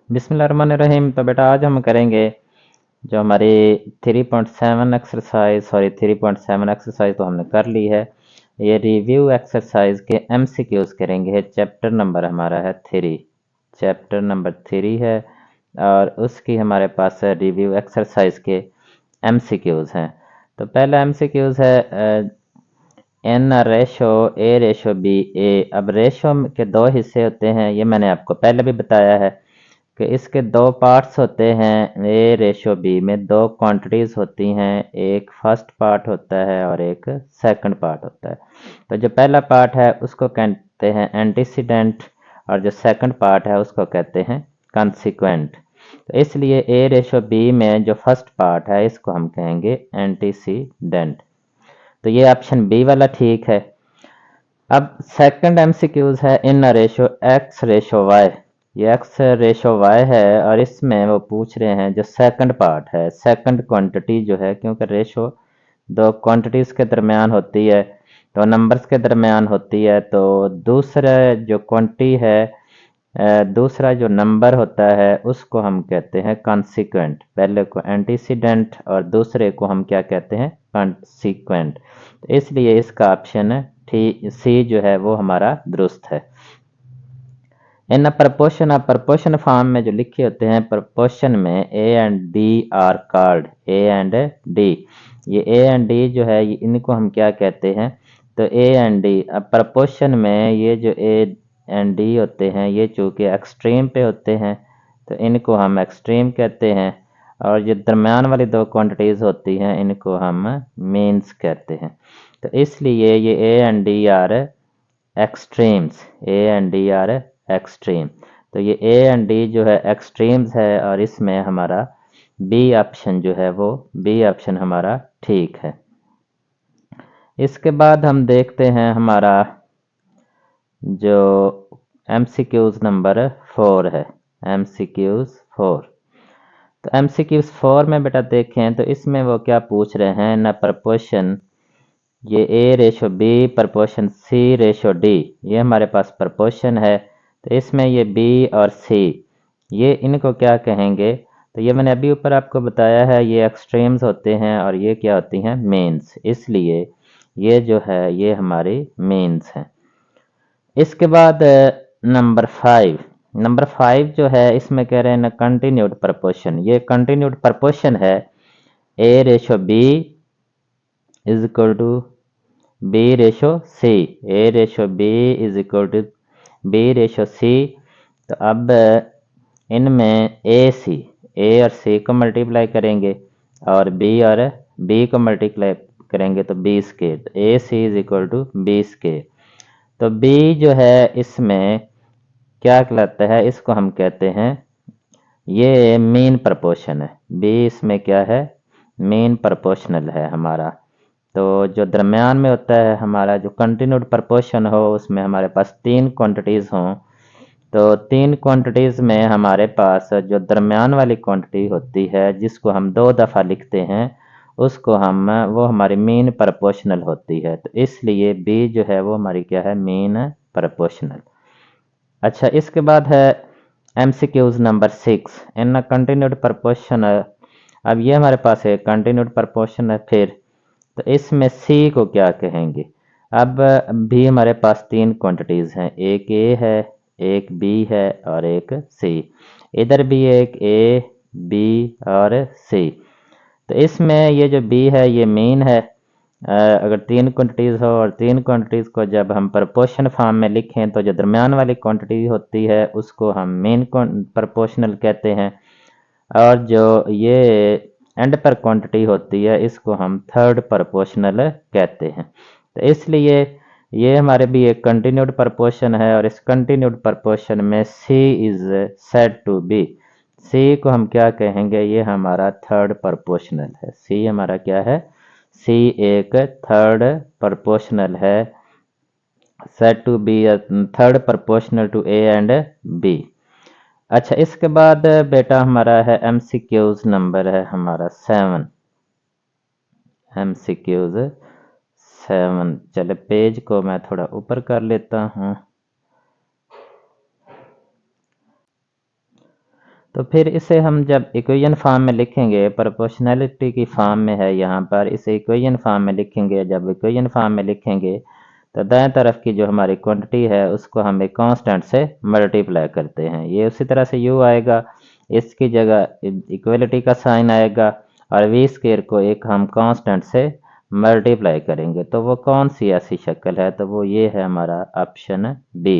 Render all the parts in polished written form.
बिस्मिल्लाहिर्रहमानिर्रहीम। तो बेटा आज हम करेंगे जो हमारी 3.7 एक्सरसाइज, 3.7 एक्सरसाइज तो हमने कर ली है। ये रिव्यू एक्सरसाइज के एमसीक्यूज करेंगे। चैप्टर नंबर हमारा है 3, चैप्टर नंबर 3 है और उसकी हमारे पास रिव्यू एक्सरसाइज के एमसीक्यूज हैं। तो पहला एमसीक्यूज है N ratio A ratio B A. अब रेशो के दो हिस्से होते हैं, ये मैंने आपको पहले भी बताया है कि इसके दो पार्ट्स होते हैं। ए रेशो बी में दो क्वांटिटीज़ होती हैं, एक फर्स्ट पार्ट होता है और एक सेकंड पार्ट होता है। तो जो पहला पार्ट है उसको कहते हैं एंटीसीडेंट और जो सेकंड पार्ट है उसको कहते हैं कंसिक्वेंट। तो इसलिए ए रेशो बी में जो फर्स्ट पार्ट है इसको हम कहेंगे एंटीसीडेंट। तो ये ऑप्शन बी वाला ठीक है। अब सेकंड एमसीक्यूज है in ratio X ratio Y. ये एक्स रेशो वाई है और इसमें वो पूछ रहे हैं जो सेकंड पार्ट है, सेकंड क्वांटिटी जो है, क्योंकि रेशो दो क्वांटिटीज के दरमियान होती है, तो नंबर्स के दरमियान होती है। तो दूसरा जो क्वांटिटी है, दूसरा जो नंबर होता है उसको हम कहते हैं कॉन्सिक्वेंट। पहले को एंटीसीडेंट और दूसरे को हम क्या कहते हैं, कॉन्सिक्वेंट। तो इसलिए इसका ऑप्शन टी सी जो है वो हमारा दुरुस्त है। In proportion of proportion form में जो लिखे होते हैं, प्रपोर्शन में A and D R called, A and D. ये ए एंड डी जो है इनको हम क्या कहते हैं, तो ए एंड डी। अब प्रपोर्शन में ये जो ए एंड डी होते हैं ये चूँकि एक्सट्रीम पे होते हैं तो इनको हम एक्सट्रीम कहते हैं, और जो दरमियान वाली दो क्वांटिटीज़ होती हैं इनको हम मीन्स कहते हैं। तो इसलिए ये A and D R extremes, A and D R extreme. तो ये ए एंड डी जो है एक्सट्रीम्स है और इसमें हमारा बी ऑप्शन जो है वो बी ऑप्शन हमारा ठीक है। इसके बाद हम देखते हैं हमारा जो एमसीक्यूज नंबर 4 है, एमसीक्यूज 4। तो एमसीक्यूज 4 में बेटा देखें तो इसमें वो क्या पूछ रहे हैं ना, प्रपोर्शन ये ए रेशो बी प्रपोर्शन सी रेशो डी, ये हमारे पास प्रपोर्शन है। तो इसमें ये बी और सी ये इनको क्या कहेंगे, तो ये मैंने अभी ऊपर आपको बताया है, ये एक्सट्रीम्स होते हैं और ये क्या होती हैं, मीन्स। इसलिए ये जो है ये हमारी मीन्स हैं। इसके बाद नंबर 5 जो है इसमें कह रहे हैं ना कंटिन्यूड प्रपोर्शन। ये कंटिन्यूड प्रपोर्शन है A ratio B is equal to B ratio C, A ratio B is equal to B ratio C. तो अब इनमें ए और सी को मल्टीप्लाई करेंगे और बी को मल्टीप्लाई करेंगे तो बी स्केयर। तो A C is equal to B square. तो बी जो है इसमें क्या कहलाता है, इसको हम कहते हैं ये मीन प्रपोर्शन है। बी इसमें क्या है, मीन प्रपोर्शनल है हमारा। तो जो दरमियान में होता है हमारा जो कंटिन्यूड प्रपोर्शन हो उसमें हमारे पास 3 क्वांटिटीज़ हों, तो 3 क्वांटिटीज़ में हमारे पास जो दरमियान वाली क्वांटिटी होती है जिसको हम 2 दफ़ा लिखते हैं उसको हम वो हमारी मीन प्रपोर्शनल होती है। तो इसलिए बी जो है वो हमारी क्या है, मीन प्रपोर्शनल। अच्छा, इसके बाद है एमसीक्यूज नंबर 6 इन कंटिन्यूड प्रपोर्शन। अब ये हमारे पास है कंटिन्यूड प्रपोर्शन है। फिर तो इसमें सी को क्या कहेंगे। अब भी हमारे पास 3 क्वांटिटीज़ हैं, एक ए है, एक बी है और एक सी। इधर भी एक ए बी और सी। तो इसमें ये जो बी है ये मीन है। अगर 3 क्वांटिटीज़ हो और 3 क्वांटिटीज़ को जब हम प्रपोर्शन फॉर्म में लिखें तो जो दरमियान वाली क्वांटिटी होती है उसको हम मेन प्रपोर्शनल कहते हैं, और जो ये एंड पर क्वांटिटी होती है इसको हम थर्ड प्रपोर्शनल कहते हैं। तो इसलिए ये हमारे भी एक कंटिन्यूड प्रपोर्शन है और इस कंटिन्यूड प्रपोर्शन में सी इज सेड टू बी। सी को हम क्या कहेंगे, ये हमारा थर्ड प्रपोर्शनल है। सी हमारा क्या है, सी एक थर्ड प्रपोर्शनल है, said to be third proportional to A and B. अच्छा, इसके बाद बेटा हमारा है एमसीक्यूज नंबर है हमारा 7, एमसीक्यूज 7। चले पेज को मैं थोड़ा ऊपर कर लेता हूँ। तो फिर इसे हम जब इक्वेशन फॉर्म में लिखेंगे, प्रोपोर्शनैलिटी की फॉर्म में है यहाँ पर, इसे इक्वेशन फॉर्म में लिखेंगे। जब इक्वेशन फॉर्म में लिखेंगे तो दाएं तरफ की जो हमारी क्वांटिटी है उसको हम एक कांस्टेंट से मल्टीप्लाई करते हैं। ये उसी तरह से u आएगा, इसकी जगह इक्वलिटी का साइन आएगा और वी स्क्वायर को एक हम कांस्टेंट से मल्टीप्लाई करेंगे। तो वो कौन सी ऐसी शक्ल है? तो वो ये है हमारा ऑप्शन बी,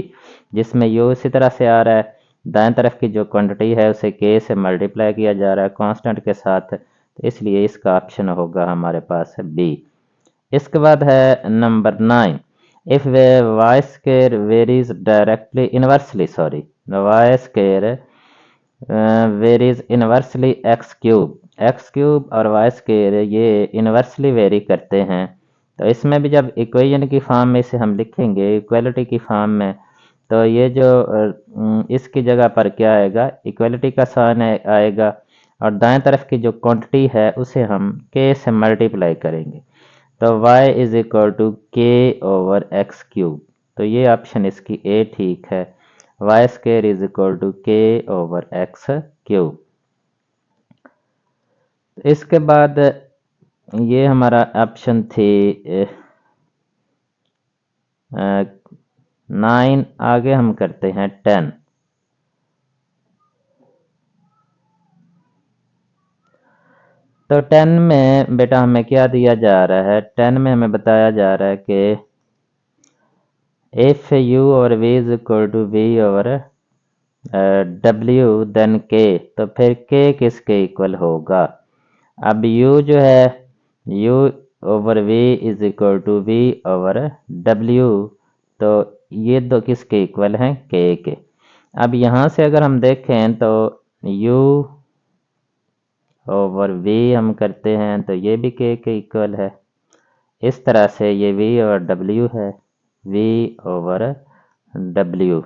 जिसमें u इसी तरह से आ रहा है, दाएं तरफ की जो क्वांटिटी है उसे k से मल्टीप्लाई किया जा रहा है कांस्टेंट के साथ, तो इसलिए इसका ऑप्शन होगा हमारे पास बी। इसके बाद है number 9, if y square varies directly inversely, sorry y square varies inversely x cube और वाई स्क्वायर ये इनवर्सली वेरी करते हैं। तो इसमें भी जब इक्वेशन की फॉर्म में इसे हम लिखेंगे, इक्वलिटी की फॉर्म में, तो ये जो इसकी जगह पर क्या आएगा, इक्वलिटी का साइन आएगा और दाएं तरफ की जो क्वांटिटी है उसे हम k से मल्टीप्लाई करेंगे। तो y is equal to k over x cube, तो ये ऑप्शन इसकी ए ठीक है, Y square is equal to k over x cube. इसके बाद ये हमारा ऑप्शन थी 9। आगे हम करते हैं 10। तो 10 में बेटा हमें क्या दिया जा रहा है? 10 में हमें बताया जा रहा है कि इफ u और v is equal to v over w then k, तो फिर k किसके इक्वल होगा? अब u जो है u over v is equal to v over w, तो ये दो किसके इक्वल हैं? k के। अब यहाँ से अगर हम देखें तो u ओवर v हम करते हैं तो ये भी k के इक्वल है। इस तरह से ये v ओवर w है, v ओवर w,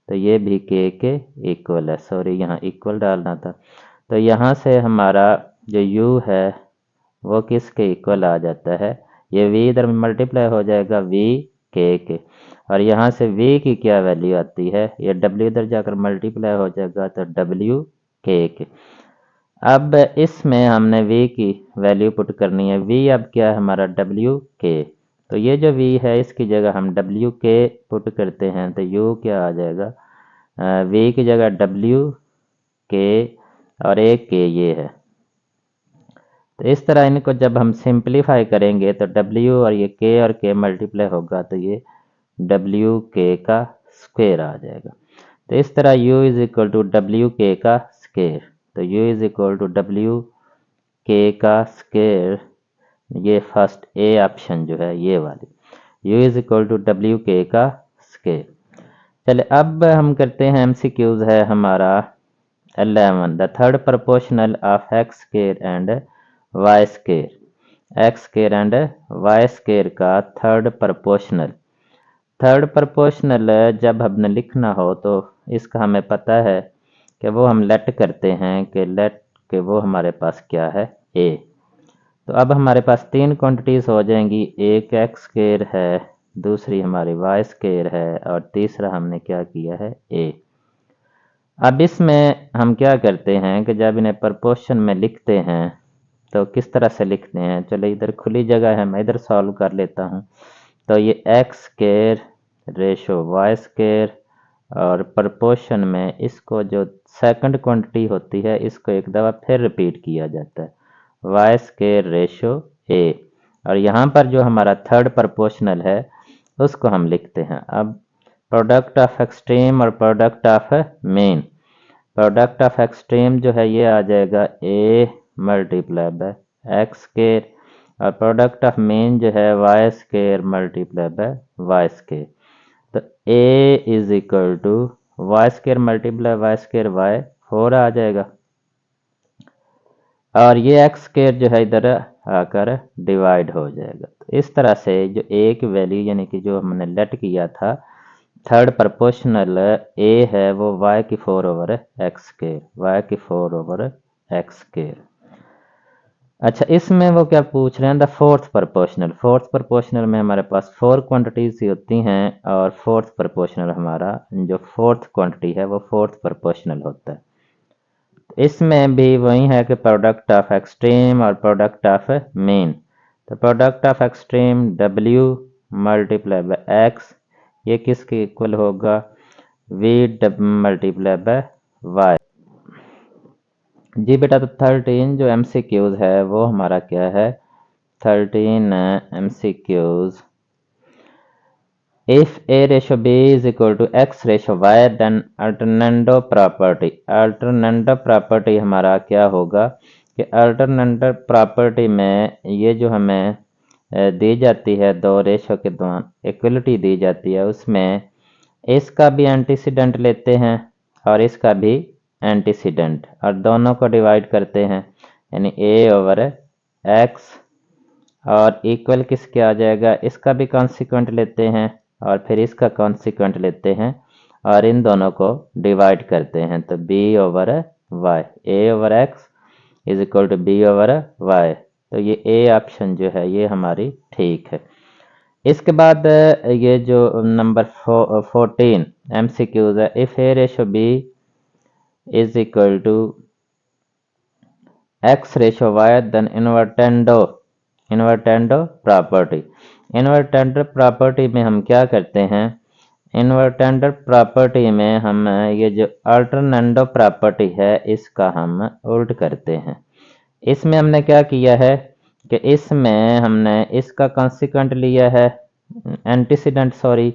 तो ये भी k के इक्वल है। सॉरी यहाँ इक्वल डालना था। तो यहाँ से हमारा जो u है वो किसके इक्वल आ जाता है? ये v इधर में मल्टीप्लाई हो जाएगा v k के, और यहाँ से v की क्या वैल्यू आती है? ये w इधर जाकर मल्टीप्लाई हो जाएगा तो w k के। अब इसमें हमने v की वैल्यू पुट करनी है। v अब क्या है हमारा? w k। तो ये जो v है इसकी जगह हम w k पुट करते हैं तो u क्या आ जाएगा? v की जगह w k और एक k ये है। तो इस तरह इनको जब हम सिंप्लीफाई करेंगे तो w और ये k और k मल्टीप्लाई होगा तो ये w k का स्क्वायर आ जाएगा। तो इस तरह u is equal to w k का स्क्वायर, तो u is equal to w k का स्क्वायर, ये फर्स्ट ए ऑप्शन जो है ये वाली, u is equal to w k का स्क्वायर। चले अब हम करते हैं MCQs है हमारा 11, the third proportional of x square and y square, x square and y square का थर्ड प्रोपोर्शनल। थर्ड प्रोपोर्शनल जब हमने लिखना हो तो इसका हमें पता है कि वो हम लेट करते हैं कि लेट के वो हमारे पास क्या है? ए। तो अब हमारे पास तीन क्वांटिटीज हो जाएंगी, एक एक्स स्क्वायर है, दूसरी हमारी वाई स्क्वायर है और तीसरा हमने क्या किया है? ए। अब इसमें हम क्या करते हैं कि जब इन्हें प्रोपोर्शन में लिखते हैं तो किस तरह से लिखते हैं? चलो इधर खुली जगह है, मैं इधर सॉल्व कर लेता हूँ। तो ये x square ratio y square और प्रोपोर्शन में इसको जो सेकंड क्वांटिटी होती है इसको एक दफ़ा फिर रिपीट किया जाता है, वाई स्क्वायर रेशो ए। और यहाँ पर जो हमारा थर्ड प्रोपोर्शनल है उसको हम लिखते हैं। अब प्रोडक्ट ऑफ एक्सट्रीम और product of mean, product of extreme जो है ये आ जाएगा A multiply by X square और प्रोडक्ट ऑफ मेन जो है Y square multiply by Y square. तो A is equal to Y square multiply Y square Y 4 आ जाएगा और ये एक्स स्क्वायर जो है इधर आकर डिवाइड हो जाएगा। तो इस तरह से जो ए की वैल्यू यानी कि जो हमने लेट किया था थर्ड प्रोपोर्शनल ए है वो y की 4 ओवर एक्स स्क्वायर, y की 4 ओवर एक्स स्क्वायर। अच्छा इसमें वो क्या पूछ रहे हैं? The fourth proportional. Fourth proportional में हमारे पास 4 क्वांटिटीज ही होती हैं और फोर्थ प्रोपोर्शनल हमारा जो फोर्थ क्वांटिटी है वो फोर्थ प्रोपोर्शनल होता है। इसमें भी वही है कि प्रोडक्ट ऑफ एक्सट्रीम और प्रोडक्ट ऑफ मीन। तो product of extreme W multiply by x, ये किसके इक्वल होगा, V मल्टीप्लाई बाय वाई। जी बेटा, तो 13 जो MCQs है वो हमारा क्या है, 13 MCQs। If A ratio B is equal to X ratio Y, then alternando property। alternando property हमारा क्या होगा कि alternando property में ये जो हमें दी जाती है, दो रेशो के दौरान इक्वलिटी दी जाती है, उसमें इसका भी एंटीसीडेंट लेते हैं और इसका भी एंटीसीडेंट, और दोनों को डिवाइड करते हैं, यानी A/X, और इक्वल किसके आ जाएगा, इसका भी कॉन्सिक्वेंट लेते हैं और फिर इसका कॉन्सिक्वेंट लेते हैं और इन दोनों को डिवाइड करते हैं। तो B/Y, A/X is equal to B/Y। तो ये ए ऑप्शन जो है ये हमारी ठीक है। इसके बाद ये जो नंबर 14 MCQs है, if A ratio B is equal to X ratio Y, then invertendo property. Invertendo property में हम क्या करते हैं, इन्वर्टेंडो प्रॉपर्टी में हम ये जो अल्टरनेंडो प्रॉपर्टी है इसका हम उल्ट करते हैं। इसमें हमने क्या किया है कि इसमें हमने इसका कॉन्सिक्वेंट लिया है, एंटीसीडेंट सॉरी,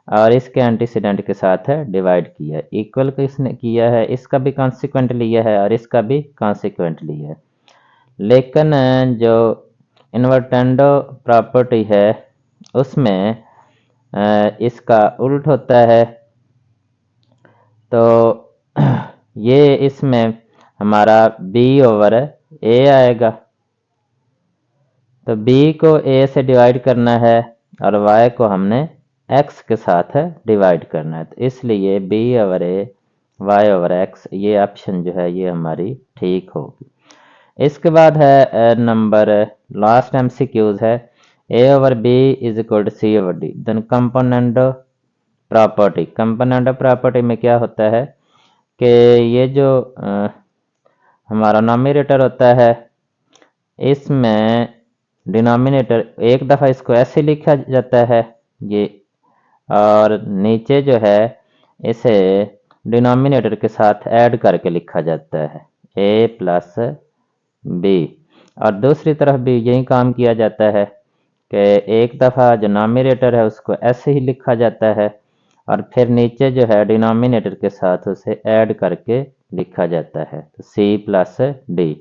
और इसके एंटीसीडेंट के साथ डिवाइड किया। इक्वल किसने किया है, इसका भी कॉन्सिक्वेंट लिया है और इसका भी कॉन्सिक्वेंट लिया है। लेकिन जो इन्वर्टेंडो प्रॉपर्टी है उसमें इसका उल्ट होता है। तो ये इसमें हमारा B/A आएगा। तो B को A से डिवाइड करना है और Y को हमने X के साथ डिवाइड करना है, तो इसलिए B/A Y/X ये ऑप्शन जो है ये हमारी ठीक होगी। इसके बाद है नंबर लास्ट MCQs है, A/B is equal to C/D, then componendo property. Componendo property में क्या होता है कि ये जो हमारा नॉमिनेटर होता है इसमें डिनोमिनेटर एक दफ़ा इसको ऐसे लिखा जाता है ये, और नीचे जो है इसे डिनोमिनेटर के साथ ऐड करके लिखा जाता है A+B, और दूसरी तरफ भी यही काम किया जाता है कि एक दफ़ा जो डिनोमिनेटर है उसको ऐसे ही लिखा जाता है और फिर नीचे जो है डिनोमिनेटर के साथ उसे ऐड करके लिखा जाता है, तो C+D।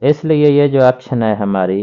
इसलिए ये जो ऑप्शन है हमारी